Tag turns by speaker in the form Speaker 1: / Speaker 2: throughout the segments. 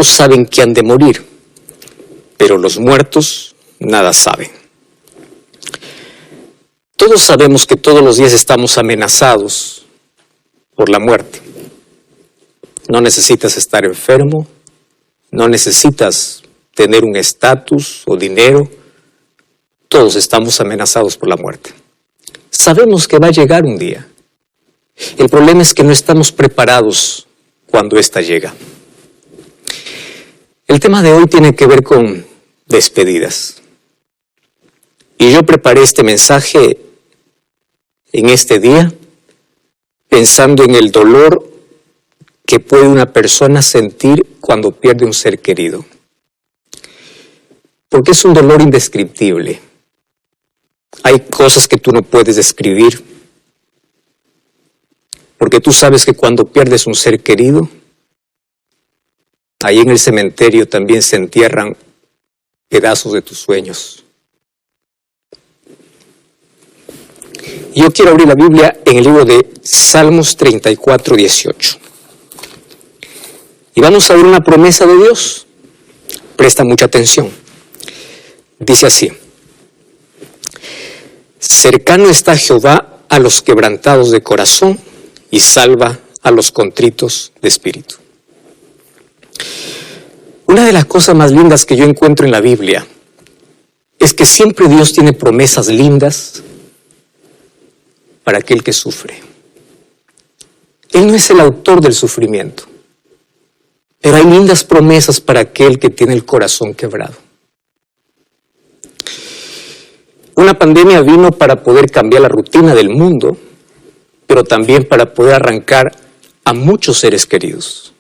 Speaker 1: vivos saben que han de morir, pero los muertos nada saben. Todos sabemos que todos los días estamos amenazados por la muerte. No necesitas estar enfermo, no necesitas tener un estatus o dinero. Todos estamos amenazados por la muerte. Sabemos que va a llegar un día. El problema es que no estamos preparados cuando ésta llega. El tema de hoy tiene que ver con despedidas. Y yo preparé este mensaje en este día pensando en el dolor que puede una persona sentir cuando pierde un ser querido. Porque es un dolor indescriptible. Hay cosas que tú no puedes describir. Porque tú sabes que cuando pierdes un ser querido, ahí en el cementerio también se entierran pedazos de tus sueños. Yo quiero abrir la Biblia en el libro de Salmos 34, 18. Y vamos a ver una promesa de Dios. Presta mucha atención. Dice así: cercano está Jehová a los quebrantados de corazón y salva a los contritos de espíritu. Una de las cosas más lindas que yo encuentro en la Biblia es que siempre Dios tiene promesas lindas para aquel que sufre. Él no es el autor del sufrimiento, pero hay lindas promesas para aquel que tiene el corazón quebrado. Una pandemia vino para poder cambiar la rutina del mundo, pero también para poder arrancar a muchos seres queridos.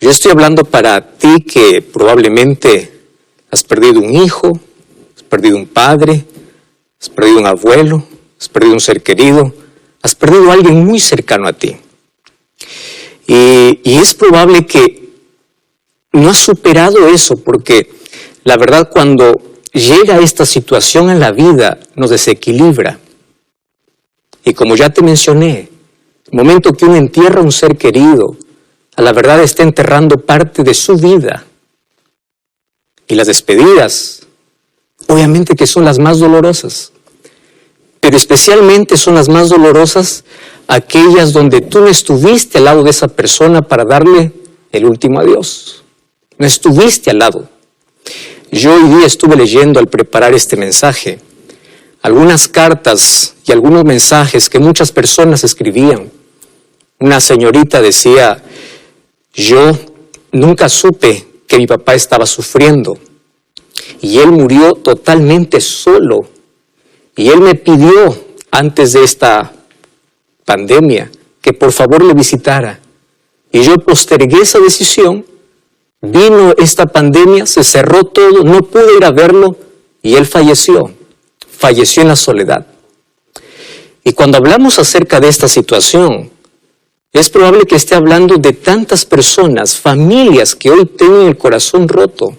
Speaker 1: Yo estoy hablando para ti que probablemente has perdido un hijo, has perdido un padre, has perdido un abuelo, has perdido un ser querido, has perdido a alguien muy cercano a ti. Y es probable que no has superado eso, porque la verdad cuando llega esta situación en la vida nos desequilibra. Y como ya te mencioné, el momento que uno entierra a un ser querido, a la verdad está enterrando parte de su vida. Y las despedidas, obviamente que son las más dolorosas, pero especialmente son las más dolorosas aquellas donde tú no estuviste al lado de esa persona para darle el último adiós. No estuviste al lado. Yo hoy día estuve leyendo al preparar este mensaje algunas cartas y algunos mensajes que muchas personas escribían. Una señorita decía: yo nunca supe que mi papá estaba sufriendo y él murió totalmente solo. Y él me pidió antes de esta pandemia que por favor le visitara. Y yo postergué esa decisión. Vino esta pandemia, se cerró todo, no pude ir a verlo y él falleció. Falleció en la soledad. Y cuando hablamos acerca de esta situación, es probable que esté hablando de tantas personas, familias que hoy tienen el corazón roto.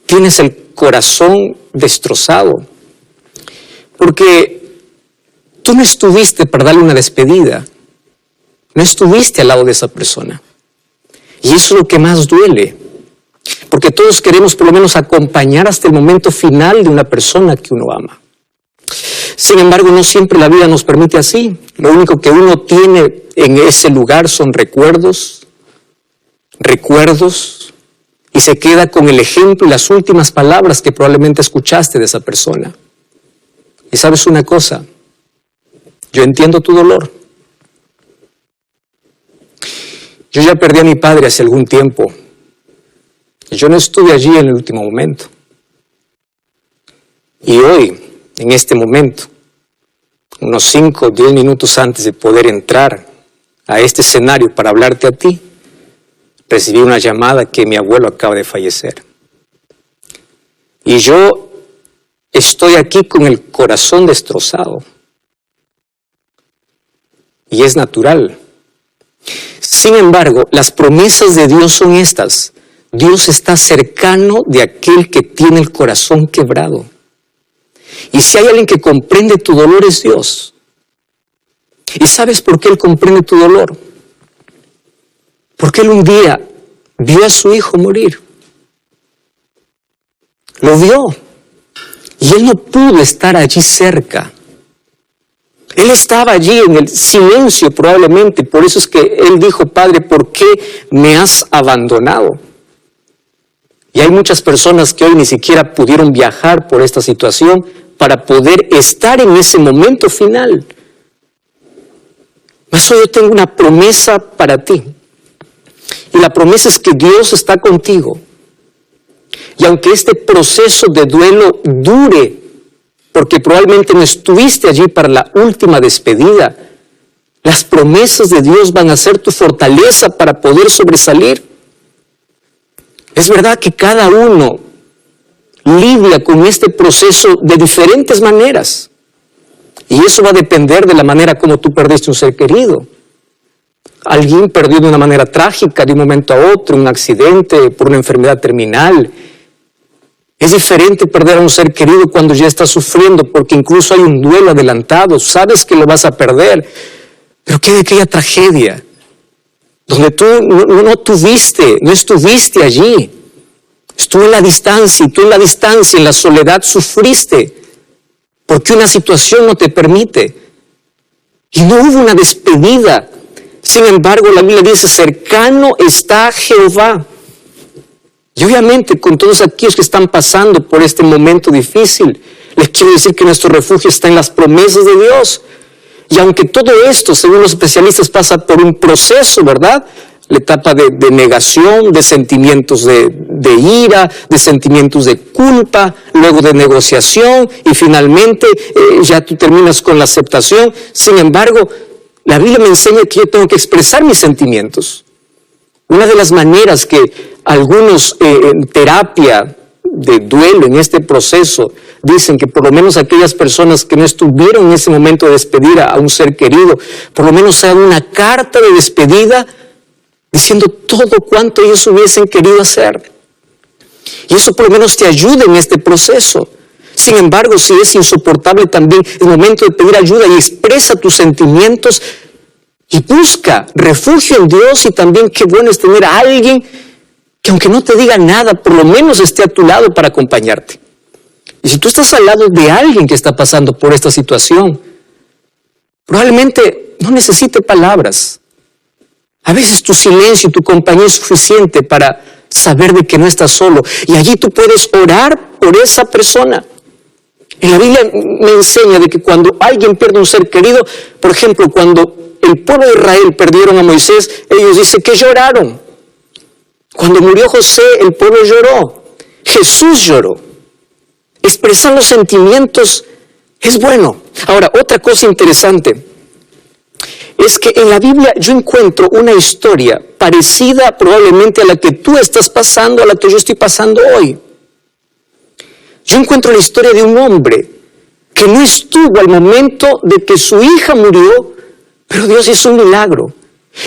Speaker 1: Tienes el corazón destrozado. Porque tú no estuviste para darle una despedida. No estuviste al lado de esa persona. Y eso es lo que más duele. Porque todos queremos por lo menos acompañar hasta el momento final de una persona que uno ama. Sin embargo, no siempre la vida nos permite así. Lo único que uno tiene en ese lugar son recuerdos, y se queda con el ejemplo y las últimas palabras que probablemente escuchaste de esa persona. Y sabes una cosa, yo entiendo tu dolor. Yo ya perdí a mi padre hace algún tiempo. Y yo no estuve allí en el último momento. Y hoy, en este momento, unos 5 o 10 minutos antes de poder entrar a este escenario para hablarte a ti, recibí una llamada que mi abuelo acaba de fallecer. Y yo estoy aquí con el corazón destrozado. Y es natural. Sin embargo, las promesas de Dios son estas. Dios está cercano de aquel que tiene el corazón quebrado. Y si hay alguien que comprende tu dolor es Dios. ¿Y sabes por qué Él comprende tu dolor? Porque Él un día vio a su hijo morir. Lo vio. Y él no pudo estar allí cerca. Él estaba allí en el silencio probablemente. Por eso es que él dijo, Padre, ¿por qué me has abandonado? Y hay muchas personas que hoy ni siquiera pudieron viajar por esta situación para poder estar en ese momento final. Mas hoy yo tengo una promesa para ti. Y la promesa es que Dios está contigo. Y aunque este proceso de duelo dure, porque probablemente no estuviste allí para la última despedida, las promesas de Dios van a ser tu fortaleza para poder sobresalir. Es verdad que cada uno lidia con este proceso de diferentes maneras. Y eso va a depender de la manera como tú perdiste un ser querido. Alguien perdió de una manera trágica, de un momento a otro, un accidente, por una enfermedad terminal. Es diferente perder a un ser querido cuando ya estás sufriendo, porque incluso hay un duelo adelantado, sabes que lo vas a perder. Pero ¿qué de aquella tragedia? Donde tú no estuviste allí. Estuvo en la distancia, y tú en la distancia, en la soledad, sufriste, porque una situación no te permite. Y no hubo una despedida. Sin embargo, la Biblia dice, cercano está Jehová. Y obviamente con todos aquellos que están pasando por este momento difícil, les quiero decir que nuestro refugio está en las promesas de Dios. Y aunque todo esto, según los especialistas, pasa por un proceso, ¿verdad? La etapa de negación, de sentimientos de ira, de sentimientos de culpa, luego de negociación y finalmente ya tú terminas con la aceptación. Sin embargo, la Biblia me enseña que yo tengo que expresar mis sentimientos. Una de las maneras que algunos en terapia de duelo en este proceso dicen que por lo menos aquellas personas que no estuvieron en ese momento de despedir a un ser querido, por lo menos hagan una carta de despedida diciendo todo cuanto ellos hubiesen querido hacer. Y eso por lo menos te ayuda en este proceso. Sin embargo, si es insoportable también, es momento de pedir ayuda y expresa tus sentimientos y busca refugio en Dios. Y también qué bueno es tener a alguien que aunque no te diga nada, por lo menos esté a tu lado para acompañarte. Y si tú estás al lado de alguien que está pasando por esta situación, probablemente no necesite palabras. A veces tu silencio y tu compañía es suficiente para saber de que no estás solo. Y allí tú puedes orar por esa persona. En la Biblia me enseña de que cuando alguien pierde un ser querido, por ejemplo, cuando el pueblo de Israel perdieron a Moisés, ellos dicen que lloraron. Cuando murió José, el pueblo lloró. Jesús lloró. Expresar los sentimientos es bueno. Ahora, otra cosa interesante es que en la Biblia yo encuentro una historia parecida probablemente a la que tú estás pasando, a la que yo estoy pasando hoy. Yo encuentro la historia de un hombre que no estuvo al momento de que su hija murió, pero Dios hizo un milagro.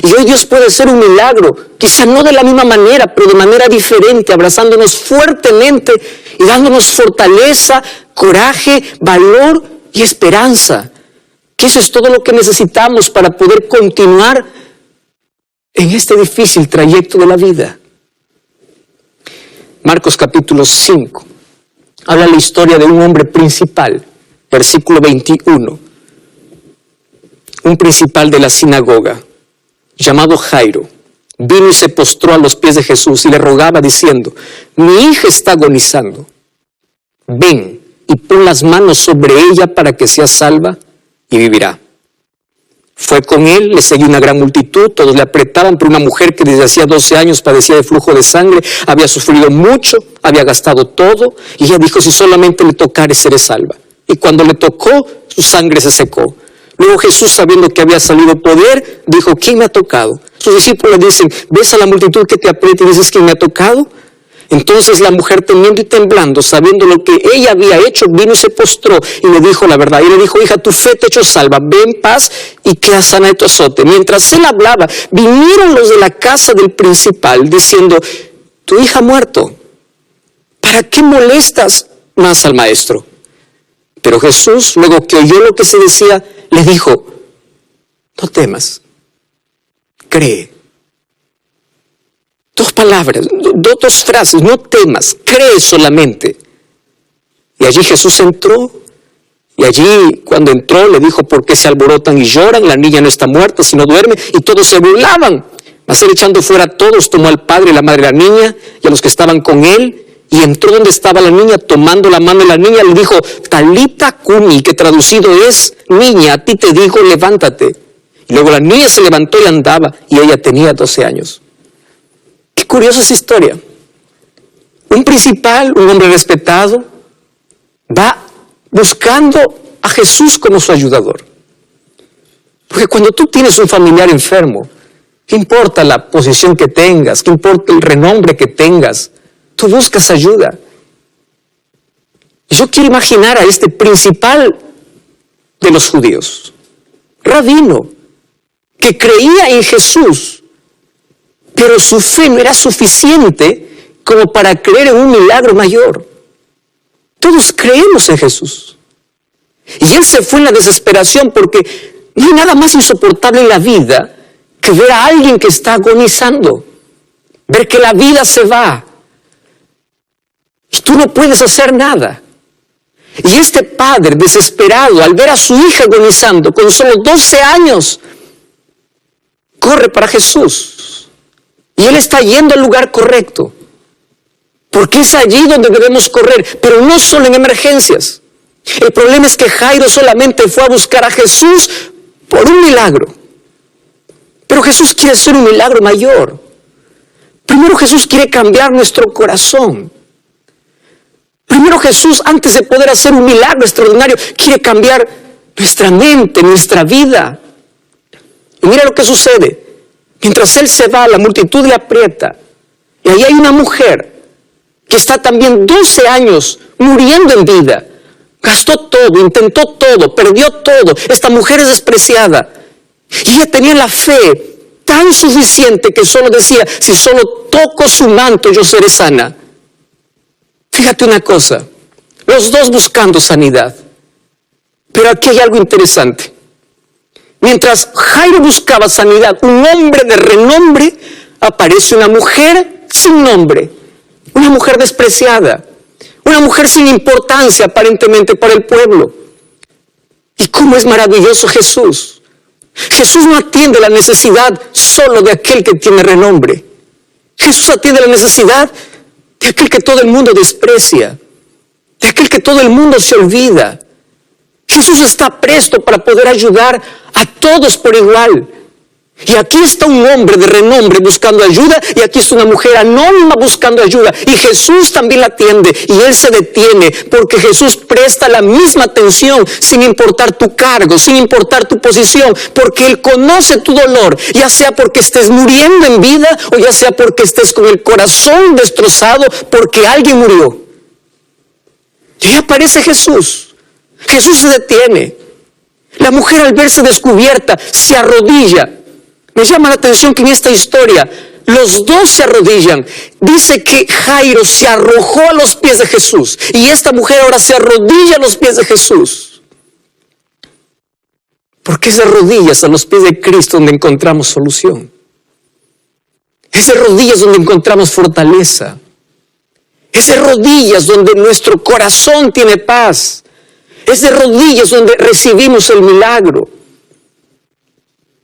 Speaker 1: Y hoy Dios puede hacer un milagro, quizá no de la misma manera, pero de manera diferente, abrazándonos fuertemente y dándonos fortaleza, coraje, valor y esperanza. Que eso es todo lo que necesitamos para poder continuar en este difícil trayecto de la vida. Marcos capítulo 5. Habla la historia de un hombre principal, versículo 21. Un principal de la sinagoga, llamado Jairo, vino y se postró a los pies de Jesús y le rogaba diciendo, mi hija está agonizando. Ven y pon las manos sobre ella para que sea salva y vivirá. Fue con él, le seguía una gran multitud, todos le apretaban, pero una mujer que desde hacía 12 años padecía de flujo de sangre, había sufrido mucho, había gastado todo, y ella dijo, si solamente le tocare seré salva. Y cuando le tocó, su sangre se secó. Luego Jesús, sabiendo que había salido poder, dijo, ¿quién me ha tocado? Sus discípulos le dicen, ¿ves a la multitud que te aprieta y dices, ¿quién me ha tocado? Entonces la mujer, temiendo y temblando, sabiendo lo que ella había hecho, vino y se postró y le dijo la verdad. Y le dijo, hija, tu fe te ha hecho salva, ve en paz y queda sana de tu azote. Mientras él hablaba, vinieron los de la casa del principal, diciendo, tu hija ha muerto, ¿para qué molestas más al maestro? Pero Jesús, luego que oyó lo que se decía, le dijo, no temas, cree. 2 palabras, dos frases, no temas, cree solamente. Y allí Jesús entró, y allí cuando entró le dijo: ¿por qué se alborotan y lloran? La niña no está muerta, sino duerme. Y todos se burlaban. Mas él, echando fuera a todos, tomó al padre y la madre de la niña y a los que estaban con él, y entró donde estaba la niña, tomando la mano de la niña, le dijo: Talita cumi, que traducido es: niña, a ti te digo, levántate. Y luego la niña se levantó y andaba, y ella tenía 12 años. Qué curiosa esa historia. Un principal, un hombre respetado, va buscando a Jesús como su ayudador. Porque cuando tú tienes un familiar enfermo, ¿qué importa la posición que tengas? ¿Qué importa el renombre que tengas? Tú buscas ayuda. Yo quiero imaginar a este principal de los judíos, rabino, que creía en Jesús, pero su fe no era suficiente como para creer en un milagro mayor. Todos creemos en Jesús. Y él se fue en la desesperación, porque no hay nada más insoportable en la vida que ver a alguien que está agonizando, ver que la vida se va y tú no puedes hacer nada. Y este padre desesperado, al ver a su hija agonizando con solo 12 años, corre para Jesús. Y él está yendo al lugar correcto, porque es allí donde debemos correr, pero no solo en emergencias. El problema es que Jairo solamente fue a buscar a Jesús por un milagro. Pero Jesús quiere hacer un milagro mayor. Primero Jesús quiere cambiar nuestro corazón. Primero Jesús, antes de poder hacer un milagro extraordinario, quiere cambiar nuestra mente, nuestra vida. Y mira lo que sucede. Mientras él se va, la multitud le aprieta. Y ahí hay una mujer que está también 12 años muriendo en vida. Gastó todo, intentó todo, perdió todo. Esta mujer es despreciada. Y ella tenía la fe tan suficiente que solo decía: si solo toco su manto, yo seré sana. Fíjate una cosa, los dos buscando sanidad. Pero aquí hay algo interesante. Mientras Jairo buscaba sanidad, un hombre de renombre, aparece una mujer sin nombre, una mujer despreciada, una mujer sin importancia aparentemente para el pueblo. ¿Y cómo es maravilloso Jesús? Jesús no atiende la necesidad solo de aquel que tiene renombre. Jesús atiende la necesidad de aquel que todo el mundo desprecia, de aquel que todo el mundo se olvida. Jesús está presto para poder ayudar a todos por igual. Y aquí está un hombre de renombre buscando ayuda, y aquí está una mujer anónima buscando ayuda, y Jesús también la atiende, y él se detiene, porque Jesús presta la misma atención, sin importar tu cargo, sin importar tu posición, porque él conoce tu dolor, ya sea porque estés muriendo en vida, o ya sea porque estés con el corazón destrozado porque alguien murió. Y ahí aparece Jesús. Jesús se detiene. La mujer, al verse descubierta, se arrodilla. Me llama la atención que en esta historia los dos se arrodillan. Dice que Jairo se arrojó a los pies de Jesús, y esta mujer ahora se arrodilla a los pies de Jesús. Porque es de rodillas a los pies de Cristo donde encontramos solución. Es de rodillas donde encontramos fortaleza. Es de rodillas donde nuestro corazón tiene paz. Es de rodillas donde recibimos el milagro.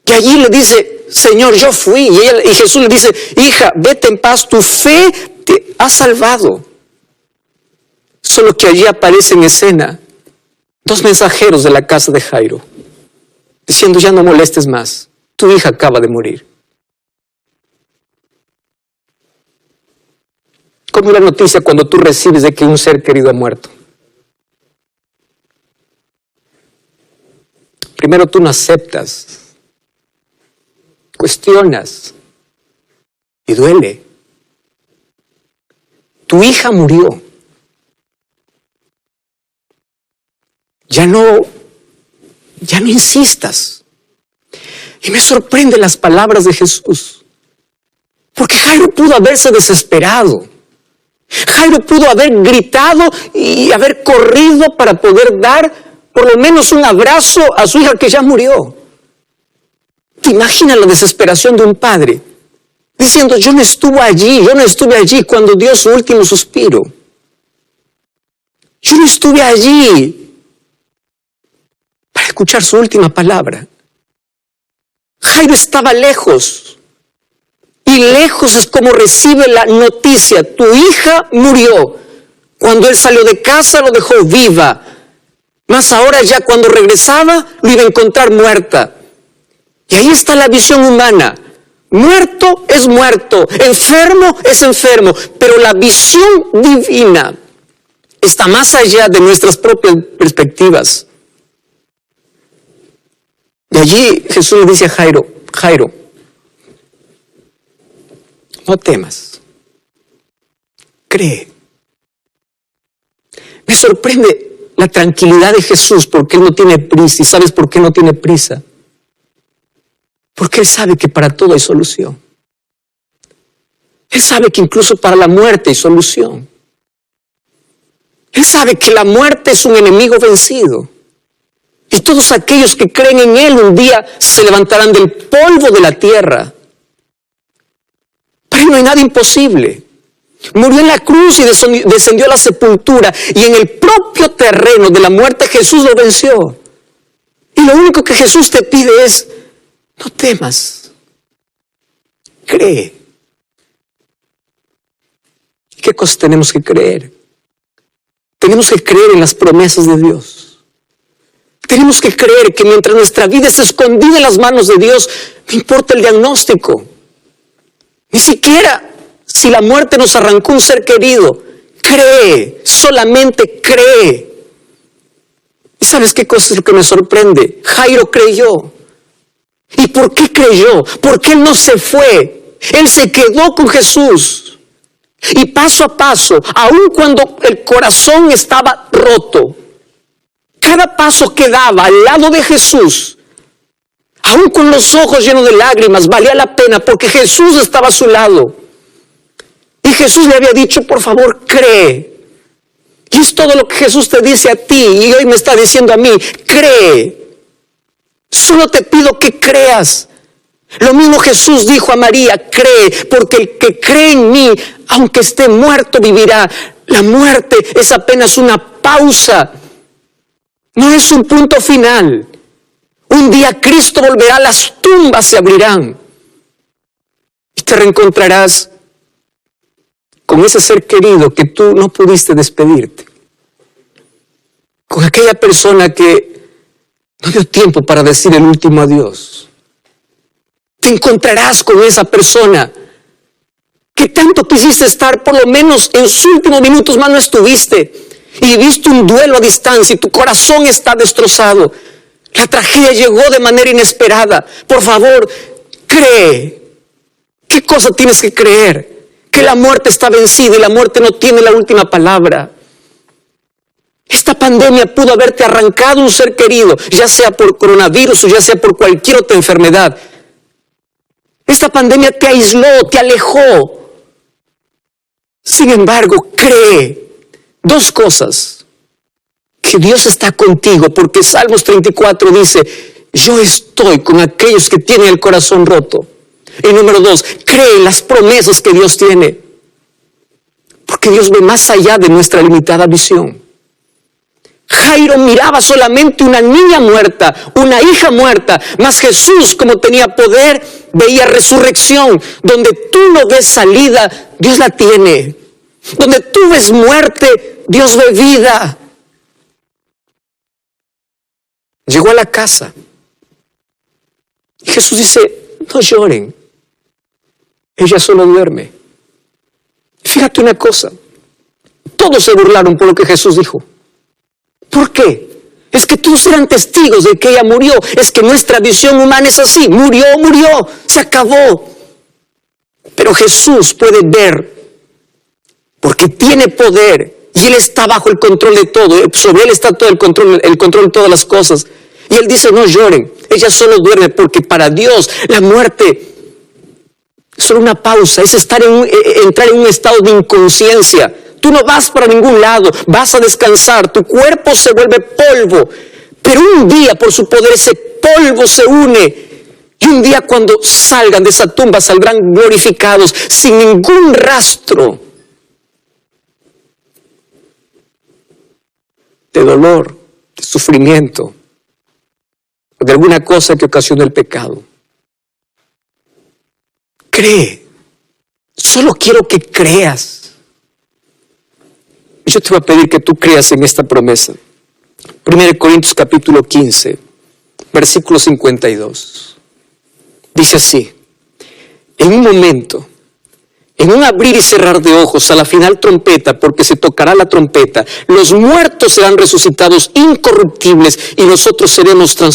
Speaker 1: Y allí le dice: Señor, yo fui. Y Jesús le dice: hija, vete en paz, tu fe te ha salvado. Solo que allí aparece en escena 2 mensajeros de la casa de Jairo, diciendo: ya no molestes más, tu hija acaba de morir. ¿Cómo es la noticia cuando tú recibes de que un ser querido ha muerto? Primero tú no aceptas, cuestionas y duele. Tu hija murió. Ya no insistas. Y me sorprenden las palabras de Jesús, porque Jairo pudo haberse desesperado. Jairo pudo haber gritado y haber corrido para poder dar por lo menos un abrazo a su hija que ya murió. ¿Te imaginas la desesperación de un padre diciendo, yo no estuve allí cuando dio su último suspiro. Yo no estuve allí para escuchar su última palabra. Jairo estaba lejos. Y lejos es como recibe la noticia, tu hija murió. Cuando él salió de casa lo dejó viva. Mas ahora ya cuando regresaba lo iba a encontrar muerta. Y ahí está la visión humana. Muerto es muerto, enfermo es enfermo. Pero la visión divina está más allá de nuestras propias perspectivas. Y allí Jesús le dice a Jairo, Jairo, no temas, cree. Me sorprende la tranquilidad de Jesús porque Él no tiene prisa. ¿Y sabes por qué no tiene prisa? Porque Él sabe que para todo hay solución. Él sabe que incluso para la muerte hay solución. Él sabe que la muerte es un enemigo vencido. Y todos aquellos que creen en Él un día se levantarán del polvo de la tierra. Para Él no hay nada imposible. Murió en la cruz y descendió a la sepultura. Y en el propio terreno de la muerte Jesús lo venció. Y lo único que Jesús te pide es, no temas, cree. ¿Qué cosas tenemos que creer? Tenemos que creer en las promesas de Dios. Tenemos que creer que mientras nuestra vida está escondida en las manos de Dios, no importa el diagnóstico. Ni siquiera si la muerte nos arrancó un ser querido, cree, solamente cree. ¿Y sabes qué cosa es lo que me sorprende? Jairo creyó. ¿Y por qué creyó? Porque él no se fue. Él se quedó con Jesús. Y paso a paso, aun cuando el corazón estaba roto, cada paso que daba al lado de Jesús, aun con los ojos llenos de lágrimas, valía la pena porque Jesús estaba a su lado. Y Jesús le había dicho, por favor, cree. Y es todo lo que Jesús te dice a ti y hoy me está diciendo a mí, cree. Solo te pido que creas. Lo mismo Jesús dijo a María, cree, porque el que cree en mí, aunque esté muerto, vivirá. La muerte es apenas una pausa, no es un punto final. Un día Cristo volverá, las tumbas se abrirán y te reencontrarás con ese ser querido que tú no pudiste despedirte, con aquella persona que no dio tiempo para decir el último adiós. Te encontrarás con esa persona que tanto quisiste estar, por lo menos en sus últimos minutos más no estuviste. Y viste un duelo a distancia y tu corazón está destrozado. La tragedia llegó de manera inesperada. Por favor, cree. ¿Qué cosa tienes que creer? Que la muerte está vencida y la muerte no tiene la última palabra. Esta pandemia pudo haberte arrancado un ser querido, ya sea por coronavirus o ya sea por cualquier otra enfermedad. Esta pandemia te aisló, te alejó. Sin embargo, cree dos cosas. Que Dios está contigo, porque Salmos 34 dice, yo estoy con aquellos que tienen el corazón roto. Y número 2, cree en las promesas que Dios tiene. Porque Dios ve más allá de nuestra limitada visión. Jairo miraba solamente una niña muerta, una hija muerta, mas Jesús, como tenía poder, veía resurrección. Donde tú no ves salida, Dios la tiene. Donde tú ves muerte, Dios ve vida. Llegó a la casa y Jesús dice, no lloren, ella solo duerme. Fíjate una cosa, todos se burlaron por lo que Jesús dijo. ¿Por qué? Es que todos eran testigos de que ella murió. Es que nuestra visión humana es así. Murió, se acabó. Pero Jesús puede ver, porque tiene poder, y Él está bajo el control de todo. Sobre Él está todo el control de todas las cosas. Y Él dice, no lloren, ella solo duerme, porque para Dios la muerte es solo una pausa, es entrar en un estado de inconsciencia. Tú no vas para ningún lado, vas a descansar, tu cuerpo se vuelve polvo, pero un día por su poder ese polvo se une Y un día cuando salgan de esa tumba saldrán glorificados, sin ningún rastro de dolor, de sufrimiento, de alguna cosa que ocasiona el pecado. Cree. Solo quiero que creas. Yo te voy a pedir que tú creas en esta promesa. 1 Corintios capítulo 15, versículo 52. Dice así: en un momento, en un abrir y cerrar de ojos, a la final trompeta, porque se tocará la trompeta, los muertos serán resucitados incorruptibles y nosotros seremos transformados